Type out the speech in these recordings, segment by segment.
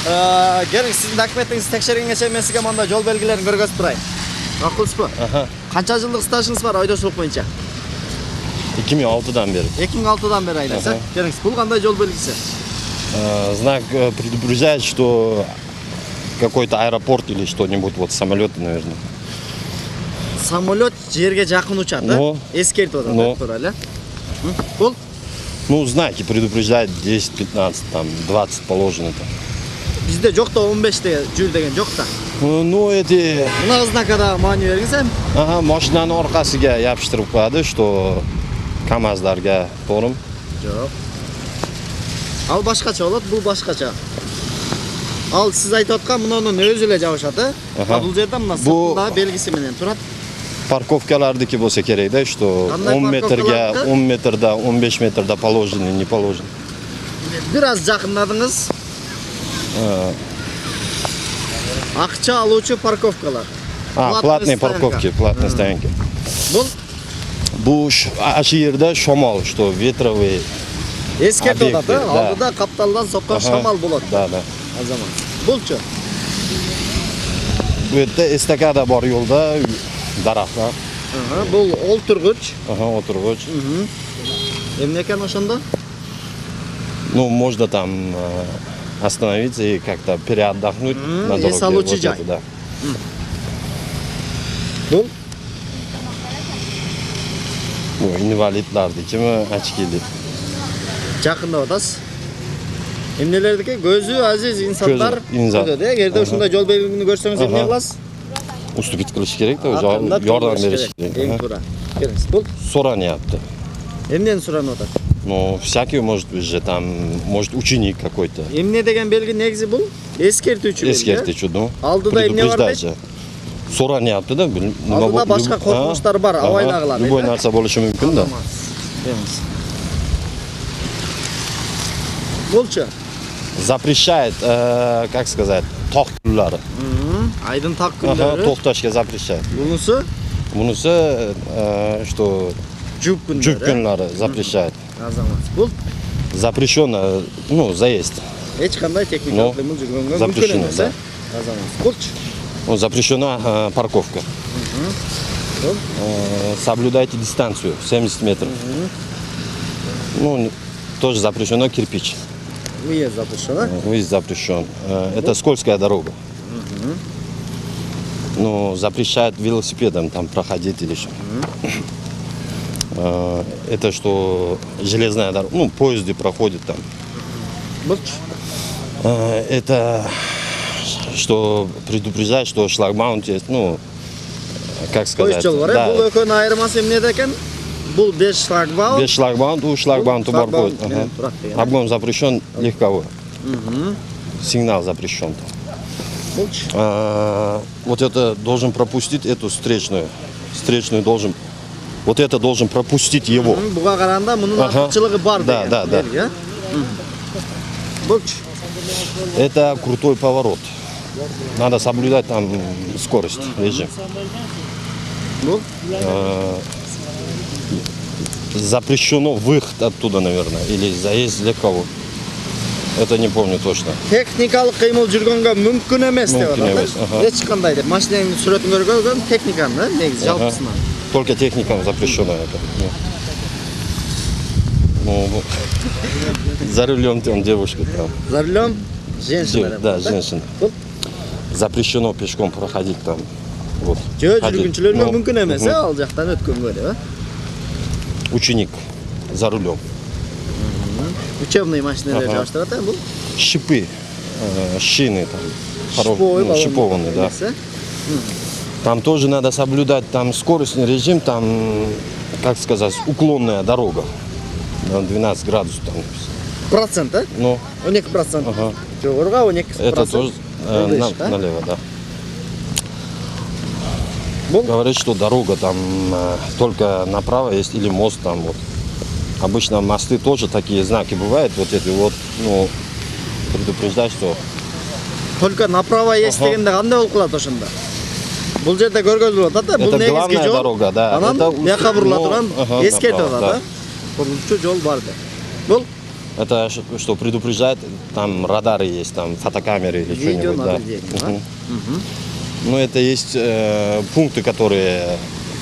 Келиң, сиздин документиңизди текшергенге мен сизге мында жол белгилерин көргөзүп турайын. Макулсузбу? Канча жылдык стажыңыз бар айдоочулук боюнча? 2006'dan beri. 2006'dan beri айдайсыз. Келиңиз, бул кандай жол белгиси? Знак предупреждает, что какой-то аэропорт или что-нибудь, вот самолеты, наверное. Самолет жерге жакын учат, да? Эскертип атат, туура эле. Бул? Ну, знаки предупреждают 10, 15, там, 20 положено там. Бизде жок да 15 жүр деген жок да. Ну, эти... Мына знакада маани бериңиз эми. Ага, машинанын оркасыга япыштырып коёду, что КамАЗдарга тоорум. Жок. Ал башкача болот, бул башкача. Ал сиз айтып аткан мунунун өзү эле жабышат, а бул жерде мына сыртында белгиси менен турат. Парковкалардыки болсо керек да, что 10 метрге, 10 метрда, 15 метрда положено, не положено. Бир аз жакындадыңыз. Акча алуучу парковкалар. Платные парковки, платные стоянки. Бул ашы жерде шомол, что ветровый. Эскертип атат, алдыда капталдан соккон шамал болот. Да. Азамат. Булчу. Бу жерде эстакада бар жолда дарактар. Бул олтургуч. Отургуч. Эмне экен ошондо? Ну, можно там остановиться и как-то переотдохнуть на дороге. Салучий жай. Да. Бул? Инвалиддардыкими очкили. Жакындап атасыз. Эмнелердики? Көзү азиз инсандар. Эгерде ушундай жол белгисин көрсөңүз эмне кыласыз? Уступить кылыш керек да, жардам бериш керек. Эң туура. Келиңиз, бул сурanyапты. Эмнени суранып атат? Ну, всякий может быть же там, может ученик какой-то. Эмне деген белги негизи бул? Эскертүүчү белги. Эскертүүчү, ну. Алдыда эмне бар дейт? Сурanyапты да, алдыда башка коркунучтар бар, абайлагыла. Любой нарса болушу мүмкүн да. Болчу. Запрещает, как сказать, ток күнлөрү. Айдын так күнлөрү. Токтошко запрещает. Бунусу? Бунусу, что жуп күнлөрү запрещает. Азамат. Бул запрещено, ну, заезд. Эч кандай техникалык кыймыл жүргөнгө мүмкүн эмес, Азамат. Булчу. Запрещена парковка. Соблюдайте дистанцию 70 метров. Ну, тоже запрещено кирпич. Выезд запрещен, Выезд запрещен. Это скользкая дорога. Ну, запрещают велосипедом там проходить или что. Это что железная дорога, ну, поезды проходят там. Это что предупреждает, что шлагбаум есть, ну, как сказать. Бул экөөнүн айырмасы эмнеде экен? Бул без шлагбаум. Без шлагбаум, у шлагбаум бар будет. Обгон запрещен легковой. Сигнал запрещен. Вот это должен пропустить эту встречную. Встречную должен. Вот это должен пропустить его. Буга караганда мунун артыкчылыгы бар деген. Да. Это крутой поворот. Надо соблюдать там скорость, режим. Запрещено выход оттуда, наверное, или заезд легковой. Это не помню точно. Техникалык кыймыл жүргөнгө мүмкүн эмес деп атат. Эч кандай деп машинанын сүрөтүн көргөн техниканы, да, негизи жалпысынан. Только техникам запрещено это. Ну, за рулем там девушка там. За рулем женщина. Да, женщина. Запрещено пешком проходить там. Вот. Жүргүнчүлөргө мүмкүн эмес, ал жактан өткөнгө деп. Ученик за рулем. Учебные машины жабыштырат, бул? Шипы, шины там. Шипованные, да. Там тоже надо соблюдать там скоростный режим, там, как сказать, уклонная дорога. На 12 градусов там. Процент, да? Ну. 12%. Жогорга 12%. Это тоже налево, да. Говорит, что дорога там только направо есть или мост там вот. Обычно мосты тоже такие знаки бывают, вот эти вот, ну, предупреждать, что... Только направо есть дегенде кандай болуп калат ошондо? Бул жерде көргөзүлүп атат да, бул негизги жол. Дорога, да. Анан бияка бурула турган эскертип атат да. Курулчу жол бар деп. Бул Это что предупреждает, там радары есть, там фотокамеры или что-нибудь. Да. Ну, это есть пункты, которые,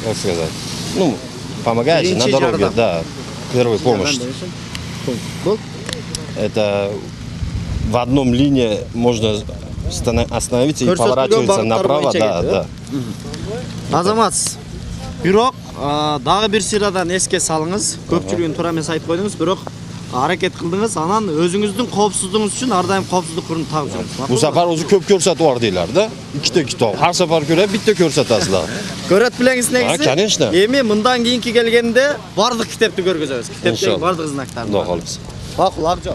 как сказать, ну, помогают на дороге, да, первую помощь. Это в одном линии можно остановиться и поворачиваться направо, да. Азаматсыз. Бирок дагы бир сырадан эске салыңыз. Көпчүлүгүн туура эмес айтып койдуңуз, бирок аракет кылдыңыз, анан өзүңүздүн коопсуздугуңуз үчүн ар дайым коопсуздук курун тагып жүрүңүз. Bu sefer өзү көп көрсөтүп бар дейлер да. Ikkita kitap. Har safar көрөп, bitте көрсөтөсүлөр. Көрөт билеңиз негизи. Конечно. Эми мындан кийинки келгенде бардык китепти көргөзөбүз. Китептеги бардык знактарды. Кудай калыбыз. Макул, Акжол.